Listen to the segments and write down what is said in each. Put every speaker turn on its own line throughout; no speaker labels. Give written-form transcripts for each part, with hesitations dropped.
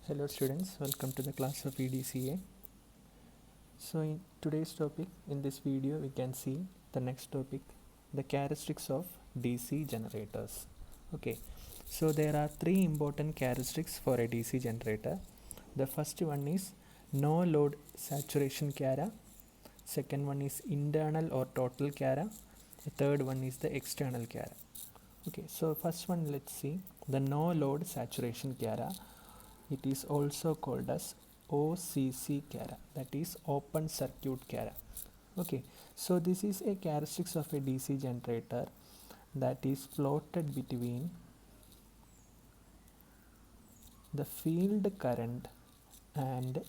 Hello students, welcome to the class of EDCA. So in today's topic, in this video we can see the next topic, the characteristics of DC generators. Okay, so there are three important characteristics for a DC generator. The first one is no load saturation cara, second one is internal or total cara, the third one is the external cara. Okay, so first one, let's see the no load saturation cara. It is also called as OCC cara, that is open circuit cara. Okay, so this is a characteristics of a DC generator that is plotted between the field current and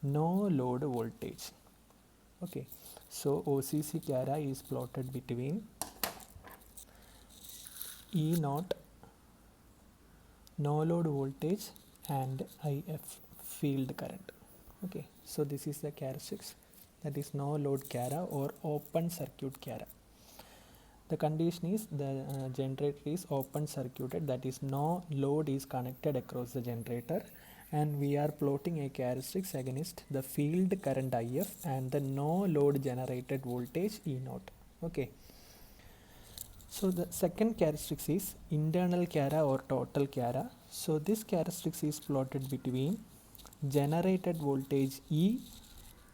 no load voltage. Okay, so OCC cara is plotted between E naught, no load voltage, and IF, field current. Okay, so this is the characteristics, that is no load cara or open circuit cara. The condition is the generator is open circuited, that is no load is connected across the generator, and we are plotting a characteristics against the field current IF and the no load generated voltage E naught. Okay, so the second characteristics is internal cara or total cara. So this characteristics is plotted between generated voltage E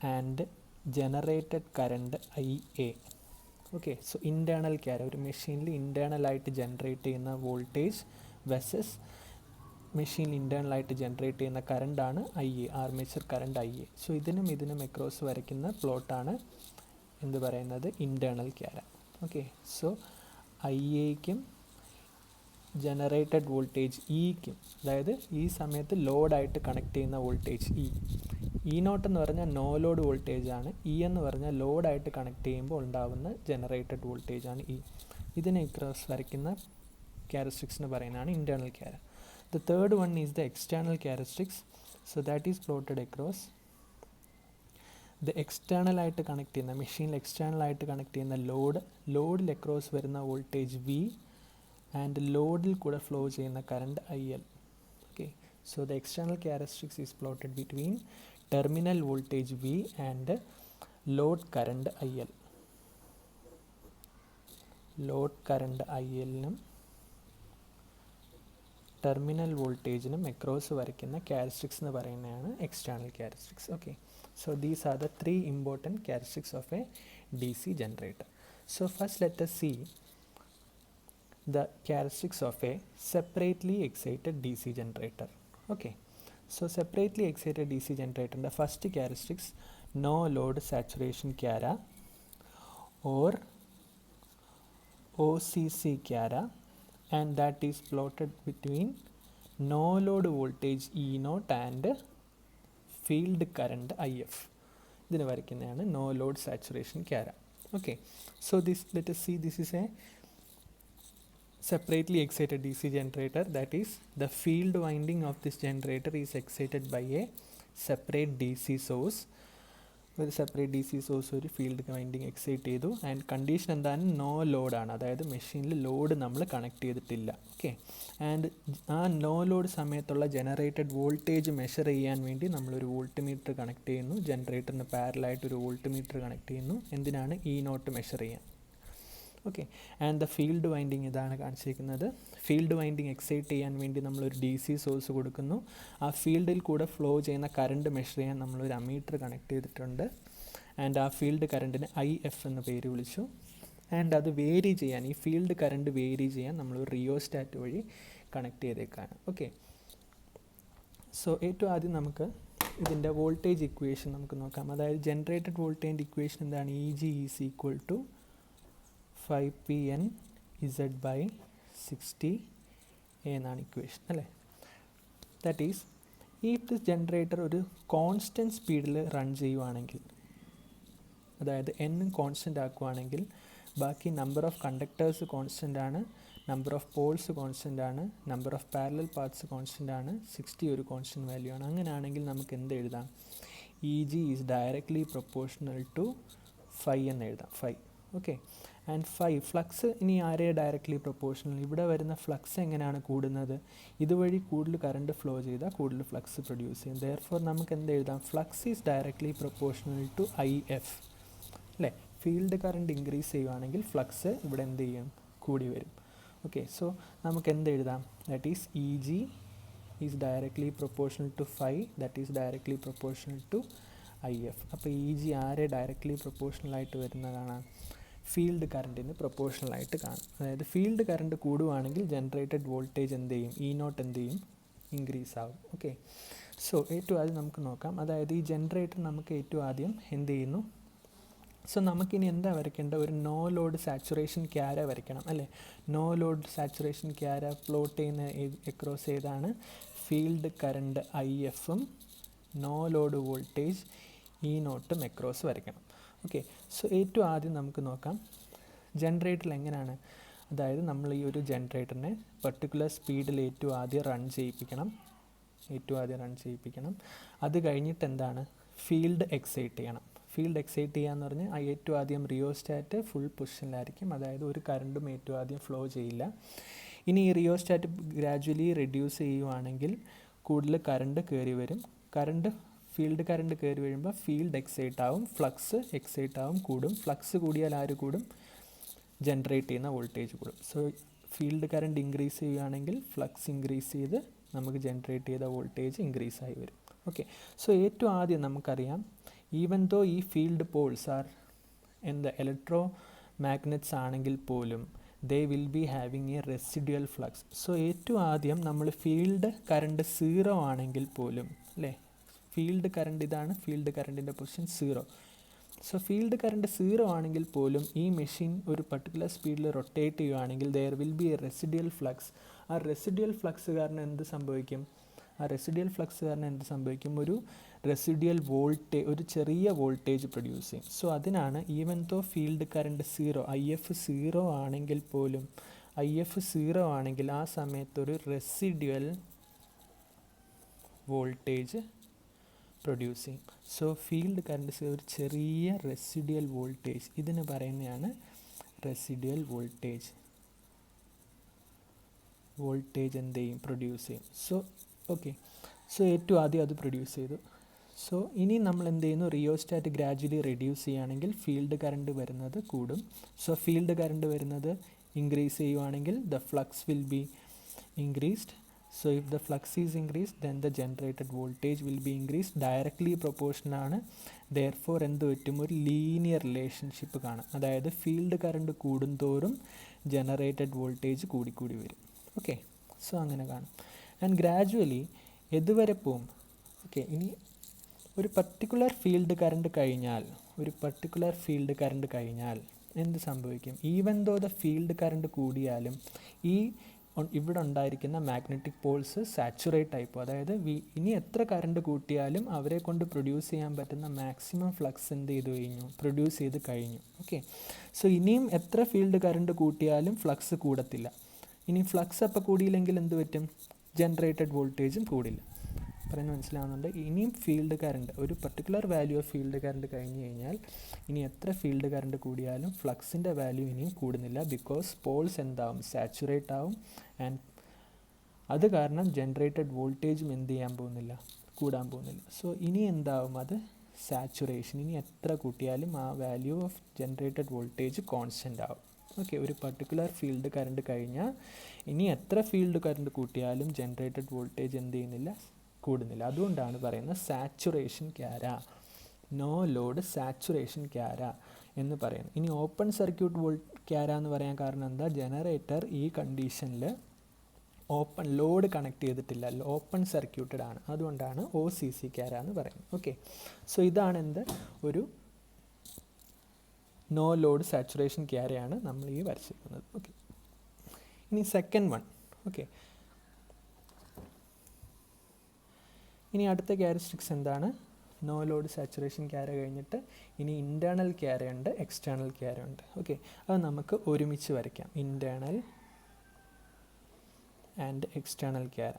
and generated current IA. Okay, so internal cara, ഒരു മെഷീനിൽ ഇൻറ്റേർണലായിട്ട് generate ചെയ്യുന്ന voltage versus മെഷീനിൽ ഇൻറ്റേർണലായിട്ട് generate ചെയ്യുന്ന കറണ്ടാണ് IA, armature current IA. So ഇതിനും across വരയ്ക്കുന്ന പ്ലോട്ടാണ് എന്ത് പറയുന്നത്, ഇൻറ്റേർണൽ cara. ഓക്കെ, സോ IAയ്ക്കും ജനറേറ്റഡ് വോൾട്ടേജ് ഇക്കും, അതായത് ഈ സമയത്ത് ലോഡായിട്ട് കണക്ട് ചെയ്യുന്ന വോൾട്ടേജ് ഇ നോട്ട് എന്ന് പറഞ്ഞാൽ നോ ലോഡ് വോൾട്ടേജ് ആണ്, ഇ എന്ന് പറഞ്ഞാൽ ലോഡായിട്ട് കണക്ട് ചെയ്യുമ്പോൾ ഉണ്ടാകുന്ന ജനറേറ്റഡ് വോൾട്ടേജ് ആണ് ഇ. ഇതിനെ ക്രോസ് വരയ്ക്കുന്ന ക്യാരക്ടറിസ്റ്റിക്സിന് പറയുന്നതാണ് internal cara. The third one is the external characteristics. So that is plotted across the എക്സ്റ്റേർണലായിട്ട് കണക്ട് ചെയ്യുന്ന മെഷീനിൽ എക്സ്റ്റേർണലായിട്ട് കണക്ട് ചെയ്യുന്ന ലോഡിൽ അക്രോസ് വരുന്ന വോൾട്ടേജ് വി ആൻഡ് ലോഡിൽ കൂടെ ഫ്ലോ ചെയ്യുന്ന current IL. Okay, so the external characteristics is plotted between terminal voltage V and load current IL. Load current ILനും ടെർമിനൽ വോൾട്ടേജിനും അക്രോസ് വരയ്ക്കുന്ന ക്യാരക്ടറിസ്റ്റിക്സ് എന്ന് പറയുന്നതാണ് external characteristics. Okay, so these are the three important characteristics of a DC generator. So first let us see the characteristics of a separately excited DC generator. Okay, so separately excited DC generator, the first characteristics, no load saturation cara or OCC cara, and that is plotted between no load voltage E naught and field current IF. ഇതിന് വരയ്ക്കുന്നതാണ് no load saturation cara. Okay, so this let us see, this is a separately excited DC generator, that is the field winding of this generator is excited by a separate DC source. ഒരു separate DC source ഒരു field winding excite ചെയ്തു, and condition എന്താണ്, no ലോഡാണ്, അതായത് മെഷീനിൽ load നമ്മൾ connect ചെയ്തിട്ടില്ല. Okay, and ആ no load സമയത്തുള്ള ജനറേറ്റഡ് വോൾട്ടേജ് മെഷർ ചെയ്യാൻ വേണ്ടി നമ്മളൊരു വോൾട്ട് മീറ്റർ കണക്ട് ചെയ്യുന്നു, ജനറേറ്ററിന് പാരലായിട്ട് ഒരു വോൾട്ട് മീറ്റർ കണക്ട് ചെയ്യുന്നു. എന്തിനാണ്, ഇ നോട്ട് മെഷർ ചെയ്യാൻ. Okay, and the field winding ഇതാണ് കാണിച്ചിരിക്കുന്നത്. ഫീൽഡ് വൈൻഡിങ് എക്സൈറ്റ് ചെയ്യാൻ വേണ്ടി നമ്മളൊരു DC സോഴ്സ് കൊടുക്കുന്നു, ആ ഫീൽഡിൽ കൂടെ ഫ്ലോ ചെയ്യുന്ന കറണ്ട് മെഷർ ചെയ്യാൻ നമ്മളൊരു അമ്മീറ്റർ കണക്ട് ചെയ്തിട്ടുണ്ട്, ആൻഡ് ആ ഫീൽഡ് കറണ്ടിന് IF എന്ന് പേര് വിളിച്ചു. ആൻഡ് അത് വേരി ചെയ്യാൻ, ഈ ഫീൽഡ് കറണ്ട് വേരി ചെയ്യാൻ നമ്മളൊരു റിയോസ്റ്റാറ്റ് വഴി കണക്ട് ചെയ്തേക്കാണ്. ഓക്കെ, സോ ഏറ്റവും ആദ്യം നമുക്ക് ഇതിൻ്റെ വോൾട്ടേജ് ഇക്വേഷൻ നമുക്ക് നോക്കാം. അതായത് ജനറേറ്റഡ് വോൾട്ടേജ് ഇക്വേഷൻ എന്താണ്, EG is equal to 5PN Z/60 എന്നാണ് ഇക്വേഷൻ അല്ലേ. That is, if this generator ഒരു കോൺസ്റ്റൻറ്റ് സ്പീഡിൽ റൺ ചെയ്യുവാണെങ്കിൽ, അതായത് N കോൺസ്റ്റൻ്റ് ആക്കുവാണെങ്കിൽ, ബാക്കി നമ്പർ ഓഫ് കണ്ടക്ടേഴ്സ് കോൺസ്റ്റൻ്റ് ആണ്, നമ്പർ ഓഫ് പോൾസ് കോൺസ്റ്റൻ്റ് ആണ്, number of parallel paths constant ആണ്, 60 ഒരു കോൺസ്റ്റൻറ്റ് വാല്യൂ ആണ്. അങ്ങനെയാണെങ്കിൽ നമുക്ക് എന്ത് എഴുതാം, EG is directly proportional to 5 എന്ന് എഴുതാം, 5. ഓക്കെ, ആൻഡ് 5 ഫ്ലക്സ് ഇനി ആരെ ഡയറക്റ്റ്ലി പ്രൊപ്പോർഷണൽ, ഇവിടെ വരുന്ന ഫ്ലക്സ് എങ്ങനെയാണ് കൂടുന്നത്, ഇതുവഴി കൂടുതൽ കറണ്ട് ഫ്ലോ ചെയ്താൽ കൂടുതൽ ഫ്ലക്സ് പ്രൊഡ്യൂസ് ചെയ്യും. ദെയർഫോർ നമുക്ക് എന്ത് എഴുതാം, flux is directly proportional to IF അല്ലേ. ഫീൽഡ് കറണ്ട് ഇൻക്രീസ് ചെയ്യുവാണെങ്കിൽ ഫ്ലക്സ് ഇവിടെ എന്ത് ചെയ്യും, കൂടി വരും. ഓക്കെ, സോ നമുക്ക് എന്ത് എഴുതാം, that is EG is directly proportional to 5, that is directly proportional to IF. അപ്പോൾ EG ആരെ ഡയറക്റ്റ്ലി പ്രൊപ്പോർഷണലായിട്ട് വരുന്നതാണ്, ഫീൽഡ് കറണ്ടിന് പ്രൊപ്പോർഷണലായിട്ട് കാണും. അതായത് ഫീൽഡ് കറണ്ട് കൂടുവാണെങ്കിൽ ജനറേറ്റഡ് വോൾട്ടേജ് എന്ത് ചെയ്യും, E0 എന്ത് ചെയ്യും, ഇൻക്രീസ് ആകും. ഓക്കെ, സോ ഏറ്റവും ആദ്യം നമുക്ക് നോക്കാം, അതായത് ഈ ജനറേറ്റർ നമുക്ക് ഏറ്റവും ആദ്യം എന്ത് ചെയ്യുന്നു. സോ നമുക്കിനി എന്താ വരയ്ക്കേണ്ട, ഒരു നോ ലോഡ് സാച്ചുറേഷൻ ക്യാര വരയ്ക്കണം അല്ലേ. No load saturation chara plot ചെയ്യുന്ന എക്രോസ് ഏതാണ്, ഫീൽഡ് കറണ്ട് IFഉം no load voltage E0 across വരയ്ക്കണം. ഓക്കെ, സോ ഏറ്റവും ആദ്യം നമുക്ക് നോക്കാം ജനറേറ്ററിൽ എങ്ങനെയാണ്, അതായത് നമ്മൾ ഈ ഒരു ജനറേറ്ററിനെ പർട്ടിക്കുലർ സ്പീഡിൽ ഏറ്റവും ആദ്യം റൺ ചെയ്യിപ്പിക്കണം. അത് കഴിഞ്ഞിട്ട് എന്താണ്, ഫീൽഡ് എക്സൈറ്റ് ചെയ്യണം. ഫീൽഡ് എക്സൈറ്റ് ചെയ്യാന്ന് പറഞ്ഞാൽ ഏറ്റവും ആദ്യം റിയോസ്റ്റാറ്റ് ഫുൾ പൊസിഷനിലായിരിക്കും, അതായത് ഒരു കറണ്ടും ഏറ്റവും ആദ്യം ഫ്ലോ ചെയ്യില്ല. ഇനി ഈ റിയോസ്റ്റാറ്റ് ഗ്രാജുവലി റെഡ്യൂസ് ചെയ്യുവാണെങ്കിൽ കൂടുതൽ കറണ്ട് കയറി വരും. ഫീൽഡ് കറണ്ട് കയറി വരുമ്പോൾ ഫീൽഡ് എക്സൈറ്റ് ആവും, ഫ്ലക്സ് എക്സൈറ്റ് ആവും, കൂടും. ഫ്ലക്സ് കൂടിയാൽ ആര് കൂടും, ജനറേറ്റ് ചെയ്യുന്ന വോൾട്ടേജ് കൂടും. സോ ഫീൽഡ് കറണ്ട് ഇൻക്രീസ് ചെയ്യുകയാണെങ്കിൽ ഫ്ലക്സ് ഇൻക്രീസ് ചെയ്ത് നമുക്ക് ജനറേറ്റ് ചെയ്ത വോൾട്ടേജ് ഇൻക്രീസ് ആയി വരും. ഓക്കെ, സോ ഏറ്റവും ആദ്യം നമുക്കറിയാം, ഈവൻ ദോ ഈ field poles are electromagnets ആണെങ്കിൽ പോലും they will be having a residual flux. So ഏറ്റവും ആദ്യം നമ്മൾ ഫീൽഡ് കറണ്ട് 0 ആണെങ്കിൽ പോലും അല്ലേ, ഫീൽഡ് കറണ്ട് ഇതാണ്, ഫീൽഡ് കറണ്ടിൻ്റെ പൊസിഷൻ 0. സോ ഫീൽഡ് കറണ്ട് 0 ആണെങ്കിൽ പോലും ഈ മെഷീൻ ഒരു പർട്ടിക്കുലർ സ്പീഡിൽ റൊട്ടേറ്റ് ചെയ്യുകയാണെങ്കിൽ there will be a residual flux. ആ റെസിഡ്യുവൽ ഫ്ലക്സ് കാരണം എന്ത് സംഭവിക്കും, ഒരു റെസിഡ്യുവൽ വോൾട്ടേജ്, ഒരു ചെറിയ വോൾട്ടേജ് പ്രൊഡ്യൂസ് ചെയ്യും. സോ അതിനാണ് even though field current 0, IF 0 ആണെങ്കിൽ പോലും, ആ സമയത്ത് ഒരു റെസിഡ്യുവൽ വോൾട്ടേജ് പ്രൊഡ്യൂസ് ചെയ്യും. സോ ഫീൽഡ് കറണ്ട് ഒരു ചെറിയ റെസിഡ്യുവൽ വോൾട്ടേജ്, ഇതിന് പറയുന്നതാണ് റെസിഡ്യുവൽ വോൾട്ടേജ് എന്ത് ചെയ്യും, പ്രൊഡ്യൂസ് ചെയ്യും. സോ ഓക്കെ, സോ ഏറ്റവും ആദ്യം അത് പ്രൊഡ്യൂസ് ചെയ്തു. സോ ഇനി നമ്മൾ എന്ത് ചെയ്യുന്നു, റിയോസ്റ്റാറ്റ് ഗ്രാജുവലി റെഡ്യൂസ് ചെയ്യുകയാണെങ്കിൽ ഫീൽഡ് കറണ്ട് വരുന്നത് കൂടും. സോ ഫീൽഡ് കറണ്ട് വരുന്നത് ഇൻക്രീസ് ചെയ്യുവാണെങ്കിൽ the flux will be increased. So if the flux is increased, then the generated voltage will be increased. Directly proportional ആണ്. Therefore എന്ത് പറ്റും, ഒരു ലീനിയർ റിലേഷൻഷിപ്പ് കാണാം. അതായത് ഫീൽഡ് കറണ്ട് കൂടുന്തോറും ജനറേറ്റഡ് വോൾട്ടേജ് കൂടിക്കൂടി വരും. ഓക്കെ, സോ അങ്ങനെ കാണും. ആൻഡ് ഗ്രാജുവലി എതുവരെ പോവും, ഓക്കെ, ഇനി ഒരു പർട്ടിക്കുലർ ഫീൽഡ് കറണ്ട് കഴിഞ്ഞാൽ എന്ത് സംഭവിക്കും, even though the field current കൂടിയാലും ഈ ഇവിടെ ഉണ്ടായിരിക്കുന്ന മാഗ്നറ്റിക് പോൾസ് സാച്ചുറേറ്റ് ആയിപ്പോൾ, അതായത് ഇനി എത്ര കറണ്ട് കൂട്ടിയാലും അവരെ കൊണ്ട് പ്രൊഡ്യൂസ് ചെയ്യാൻ പറ്റുന്ന മാക്സിമം ഫ്ലക്സ് എന്ത് ചെയ്തു കഴിഞ്ഞു, പ്രൊഡ്യൂസ് ചെയ്ത് കഴിഞ്ഞു. ഓക്കെ, സോ ഇനിയും എത്ര ഫീൽഡ് കറണ്ട് കൂട്ടിയാലും ഫ്ലക്സ് കൂടത്തില്ല. ഇനി ഫ്ലക്സ് അപ്പോൾ കൂടിയില്ലെങ്കിൽ എന്ത് പറ്റും, ജനറേറ്റഡ് വോൾട്ടേജും കൂടില്ല. പറയുന്നത് മനസ്സിലാവുന്നുണ്ട്. ഇനിയും ഫീൽഡ് കറണ്ട്, ഒരു particular value of field current കഴിഞ്ഞ് കഴിഞ്ഞാൽ ഇനി എത്ര ഫീൽഡ് കറണ്ട് കൂടിയാലും ഫ്ലക്സിൻ്റെ വാല്യൂ ഇനിയും കൂടുന്നില്ല. ബിക്കോസ് പോൾസ് എന്താവും, സാച്ചുറേറ്റ് ആവും. ആൻഡ് അത് കാരണം ജനറേറ്റഡ് വോൾട്ടേജും എന്ത് ചെയ്യാൻ പോകുന്നില്ല, കൂടാൻ പോകുന്നില്ല. സോ ഇനി എന്താവും, അത് സാച്ചുറേഷൻ. ഇനി എത്ര കൂട്ടിയാലും ആ value of generated voltage constant ആവും. ഓക്കെ, ഒരു പർട്ടിക്കുലർ ഫീൽഡ് കറണ്ട് കഴിഞ്ഞാൽ ഇനി എത്ര ഫീൽഡ് കറണ്ട് കൂട്ടിയാലും ജനറേറ്റഡ് വോൾട്ടേജ് എന്ത് ചെയ്യുന്നില്ല, കൂടുന്നില്ല. അതുകൊണ്ടാണ് പറയുന്നത് സാച്ചുറേഷൻ ക്യാര, നോ ലോഡ് സാച്ചുറേഷൻ ക്യാര എന്ന് പറയുന്നത്. ഇനി ഓപ്പൺ സർക്യൂട്ട് ക്യാര എന്ന് പറയാൻ കാരണം എന്താ, ജനറേറ്റർ ഈ കണ്ടീഷനിൽ ഓപ്പൺ ലോഡ് കണക്ട് ചെയ്തിട്ടില്ല, ഓപ്പൺ സർക്യൂട്ടഡ് ആണ്. അതുകൊണ്ടാണ് OCC ക്യാര എന്ന് പറയുന്നത്. ഓക്കെ, സോ ഇതാണ് എന്ത്, ഒരു നോ ലോഡ് സാച്ചുറേഷൻ ക്യാരയാണ് നമ്മൾ ഈ വരച്ചിരിക്കുന്നത്. ഓക്കെ, ഇനി സെക്കൻഡ് വൺ. ഓക്കെ, ഇനി അടുത്ത ക്യാരക്ടറിസ്റ്റിക്സ് എന്താണ്, നോ ലോഡ് സാച്ചുറേഷൻ ക്യാര കഴിഞ്ഞിട്ട് ഇനി ഇൻറ്റേർണൽ ക്യാര ഉണ്ട്, എക്സ്റ്റേർണൽ ക്യാര ഉണ്ട്. ഓക്കെ, അത് നമുക്ക് ഒരുമിച്ച് വരയ്ക്കാം, internal and external chara.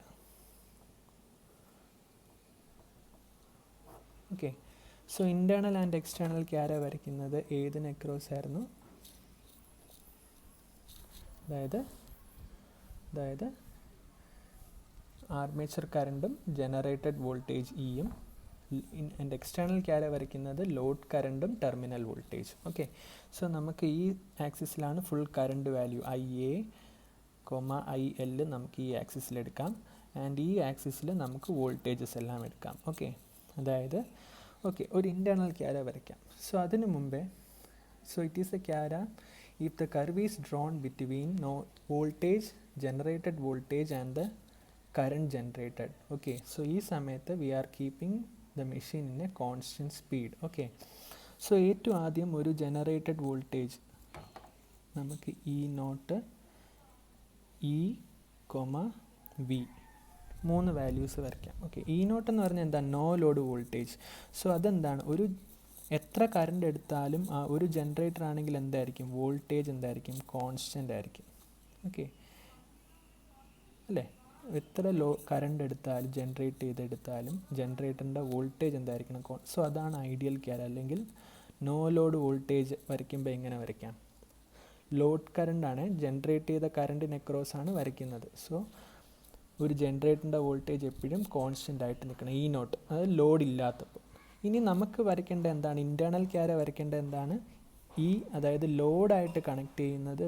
Okay, so internal and external chara വരയ്ക്കുന്നത് ഏതിന് അക്രോസ് ആയിരുന്നു, അതായത് ആർമേച്ചർ കറണ്ടും ജനറേറ്റഡ് വോൾട്ടേജ് ഇയും ആൻഡ് എക്സ്റ്റേണൽ ക്യാര വരയ്ക്കുന്നത് ലോഡ് കറണ്ടും ടെർമിനൽ വോൾട്ടേജ്. ഓക്കെ, സോ നമുക്ക് ഈ ആക്സിസിലാണ് full current value IA, IL നമുക്ക് ഈ ആക്സിസിൽ എടുക്കാം. ആൻഡ് ഈ ആക്സിസിൽ നമുക്ക് വോൾട്ടേജസ് എല്ലാം എടുക്കാം. ഓക്കെ, അതായത് ഒരു ഇൻറ്റേർണൽ ക്യാര വരയ്ക്കാം. സോ അതിനു മുമ്പേ it is a chara if the curve is drawn between voltage, generated voltage and the current generated. Okay, so ഈ സമയത്ത് we are keeping the machine in a constant speed. Okay, so ഏറ്റവും ആദ്യം ഒരു generated voltage നമുക്ക് E0, E, V 3 values വരയ്ക്കാം. Okay, E0 എന്ന് പറഞ്ഞാൽ എന്താ? No load voltage. സോ അതെന്താണ്? എത്ര കറണ്ട് എടുത്താലും ഒരു ജനറേറ്റർ ആണെങ്കിൽ എന്തായിരിക്കും? വോൾട്ടേജ് എന്തായിരിക്കും? കോൺസ്റ്റൻ്റ് ആയിരിക്കും. ഓക്കെ അല്ലേ? എത്ര കറണ്ട് എടുത്താലും ജനറേറ്ററിൻ്റെ വോൾട്ടേജ് എന്തായിരിക്കണം? സോ അതാണ് ഐഡിയൽ ക്യാര. അല്ലെങ്കിൽ നോ ലോഡ് വോൾട്ടേജ് വരയ്ക്കുമ്പോൾ എങ്ങനെ വരയ്ക്കാം? ലോഡ് കറണ്ടാണ്, ജനറേറ്റ് ചെയ്ത കറണ്ടിന് അക്രോസ് ആണ് വരയ്ക്കുന്നത്. സോ ഒരു ജനറേറ്ററിൻ്റെ വോൾട്ടേജ് എപ്പോഴും കോൺസ്റ്റൻ്റ് ആയിട്ട് നിൽക്കണം, E0, അത് ലോഡ് ഇല്ലാത്തപ്പോൾ. ഇനി നമുക്ക് വരയ്ക്കേണ്ട എന്താണ്? ഇൻറ്റേർണൽ ക്യാര വരയ്ക്കേണ്ടത് എന്താണ്? അതായത് ലോഡായിട്ട് കണക്ട് ചെയ്യുന്നത്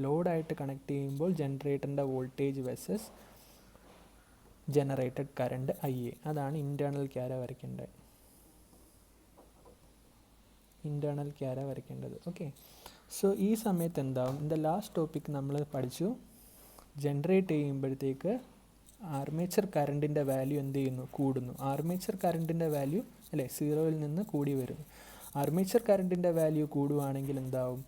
ലോഡായിട്ട് കണക്ട് ചെയ്യുമ്പോൾ ജനറേറ്ററിൻ്റെ voltage versus generated current IA. അതാണ് ഇൻറ്റേർണൽ ക്യാര വരയ്ക്കേണ്ടത്. ഓക്കെ, സോ ഈ സമയത്ത് എന്താവും? ഇൻ ദ ലാസ്റ്റ് ടോപ്പിക് നമ്മൾ പഠിച്ചു, ജനറേറ്റ് ചെയ്യുമ്പോഴത്തേക്ക് ആർമേച്ചർ കറണ്ടിൻ്റെ വാല്യൂ എന്ത് ചെയ്യുന്നു? കൂടുന്നു. ആർമേച്ചർ കറണ്ടിൻ്റെ വാല്യൂ അല്ലേ 0-ൽ നിന്ന് കൂടി വരുന്നു. ആർമേച്ചർ കറണ്ടിൻ്റെ വാല്യൂ കൂടുവാണെങ്കിൽ എന്താവും?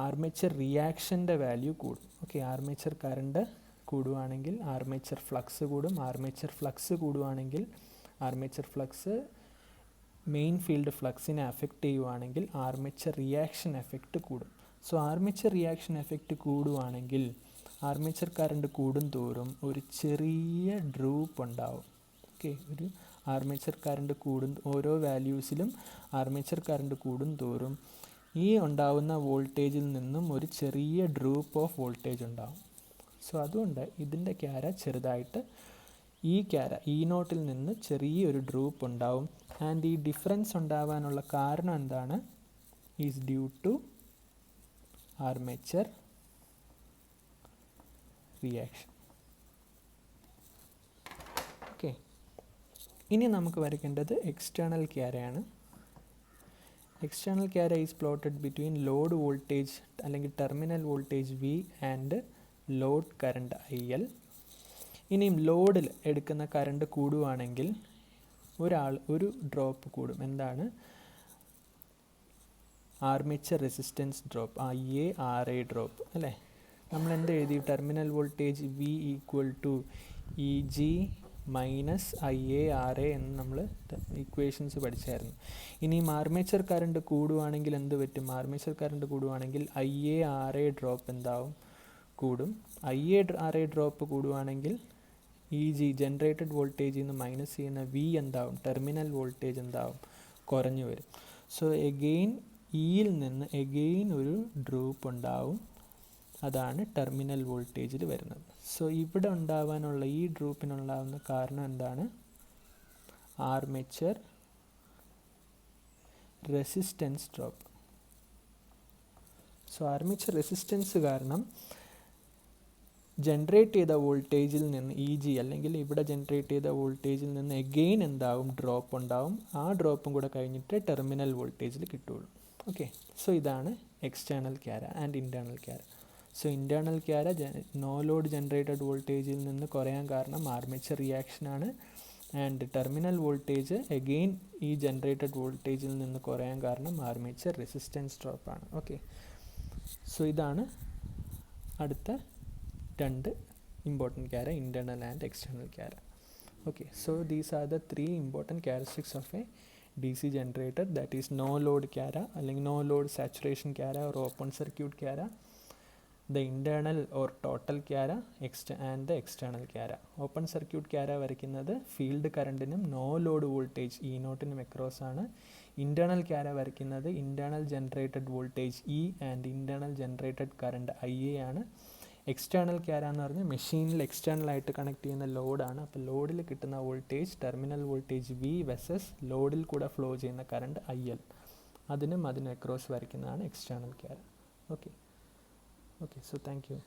ആർമേച്ചർ റിയാക്ഷൻ്റെ വാല്യൂ കൂടും. ഓക്കെ, ആർമേച്ചർ കറണ്ട് കൂടുവാണെങ്കിൽ ആർമേച്ചർ ഫ്ലക്സ് കൂടും. ആർമേച്ചർ ഫ്ലക്സ് കൂടുവാണെങ്കിൽ ആർമേച്ചർ ഫ്ലക്സ് മെയിൻ ഫീൽഡ് ഫ്ലക്സിനെ അഫക്റ്റ് ചെയ്യുവാണെങ്കിൽ ആർമേച്ചർ റിയാക്ഷൻ എഫക്റ്റ് കൂടും. സോ ആർമേച്ചർ റിയാക്ഷൻ എഫക്റ്റ് കൂടുവാണെങ്കിൽ ആർമേച്ചർ കറണ്ട് കൂടും തോറും ഒരു ചെറിയ ഡ്രൂപ്പ് ഉണ്ടാവും. ഓക്കെ, ഒരു ആർമേച്ചർ കറണ്ട് ഓരോ വാല്യൂസിലും ആർമേച്ചർ കറണ്ട് കൂടും തോറും ഈ ഉണ്ടാവുന്ന വോൾട്ടേജിൽ നിന്നും ഒരു ചെറിയ ഡ്രൂപ്പ് ഓഫ് വോൾട്ടേജ് ഉണ്ടാവും. സോ അതുകൊണ്ട് ഇതിൻ്റെ ക്യാര ചെറുതായിട്ട് ഈ ക്യാര E0-ൽ നിന്ന് ചെറിയൊരു ഡ്രൂപ്പ് ഉണ്ടാവും. ആൻഡ് ഈ ഡിഫറൻസ് ഉണ്ടാവാനുള്ള കാരണം എന്താണ്? Is due to armature reaction. Okay, ഇനി നമുക്ക് വരയ്ക്കേണ്ടത് എക്സ്റ്റേണൽ ക്യാരയാണ്. External chara is plotted between load voltage അല്ലെങ്കിൽ terminal voltage V and load current IL. ഇനിയും ലോഡിൽ എടുക്കുന്ന കറണ്ട് കൂടുവാണെങ്കിൽ ഒരു ഡ്രോപ്പ് കൂടും. എന്താണ്? Armature resistance drop, IaRa drop അല്ലേ? നമ്മൾ എന്ത് എഴുതി? Terminal voltage V = Eg minus IaRa എന്ന് നമ്മൾ ഇക്വേഷൻസ് പഠിച്ചായിരുന്നു. ഇനിയും ആർമേച്ചർ കറണ്ട് കൂടുവാണെങ്കിൽ എന്ത് പറ്റും? ആർമേച്ചർ കറണ്ട് കൂടുവാണെങ്കിൽ IaRa ഡ്രോപ്പ് എന്താവും? കൂടും. IaRa ഡ്രോപ്പ് കൂടുവാണെങ്കിൽ Eg ജനറേറ്റഡ് വോൾട്ടേജിൽ നിന്ന് മൈനസ് ചെയ്യുന്ന V എന്താവും? ടെർമിനൽ വോൾട്ടേജ് എന്താവും? കുറഞ്ഞു വരും. സോ എഗെയിൻ ഇയിൽ നിന്ന് എഗെയിൻ ഒരു ഡ്രൂപ്പ് ഉണ്ടാവും. അതാണ് ടെർമിനൽ വോൾട്ടേജിൽ വരുന്നത്. സോ ഇവിടെ ഉണ്ടാവാനുള്ള ഈ ഡ്രൂപ്പിനുണ്ടാവുന്ന കാരണം എന്താണ്? Armature resistance drop. So armature resistance കാരണം ജനറേറ്റ് ചെയ്ത വോൾട്ടേജിൽ നിന്ന് Eg അല്ലെങ്കിൽ ഇവിടെ ജനറേറ്റ് ചെയ്ത വോൾട്ടേജിൽ നിന്ന് എഗെയിൻ എന്താവും? ഡ്രോപ്പ് ഉണ്ടാവും. ആ ഡ്രോപ്പും കൂടെ കഴിഞ്ഞിട്ട് ടെർമിനൽ വോൾട്ടേജിൽ കിട്ടുള്ളൂ. ഓക്കെ, സോ ഇതാണ് external chara and internal chara. So internal chara no load generated വോൾട്ടേജിൽ നിന്ന് കുറയാൻ കാരണം ആർമേച്ചർ റിയാക്ഷനാണ്. ആൻഡ് ടെർമിനൽ വോൾട്ടേജ് എഗെയിൻ ഈ ജനറേറ്റഡ് വോൾട്ടേജിൽ നിന്ന് കുറയാൻ കാരണം ആർമേച്ചർ റെസിസ്റ്റൻസ് ഡ്രോപ്പാണ്. ഓക്കെ, സോ ഇതാണ് അടുത്ത രണ്ട് important chara, internal and external chara. Okay, so these are the three important characteristics of a DC generator, that is no load CARA അല്ലെങ്കിൽ no load saturation CARA or open circuit CARA the internal or total chara and the external chara. Open circuit chara വരയ്ക്കുന്നത് field കറണ്ടിനും no load voltage E നോട്ടിനും across ആണ്. Internal chara വരയ്ക്കുന്നത് internal generated voltage E and internal generated current I A ആണ്. External chara എന്ന് പറഞ്ഞാൽ മെഷീനിൽ external ആയിട്ട് കണക്ട് ചെയ്യുന്ന ലോഡാണ്. അപ്പോൾ ലോഡിൽ കിട്ടുന്ന voltage terminal voltage V versus ലോഡിൽ കൂടെ ഫ്ലോ ചെയ്യുന്ന കറണ്ട് ഐ എൽ, അതിനും അക്രോസ് വരയ്ക്കുന്നതാണ് എക്സ്റ്റേണൽ ക്യാര. Okay, so thank you.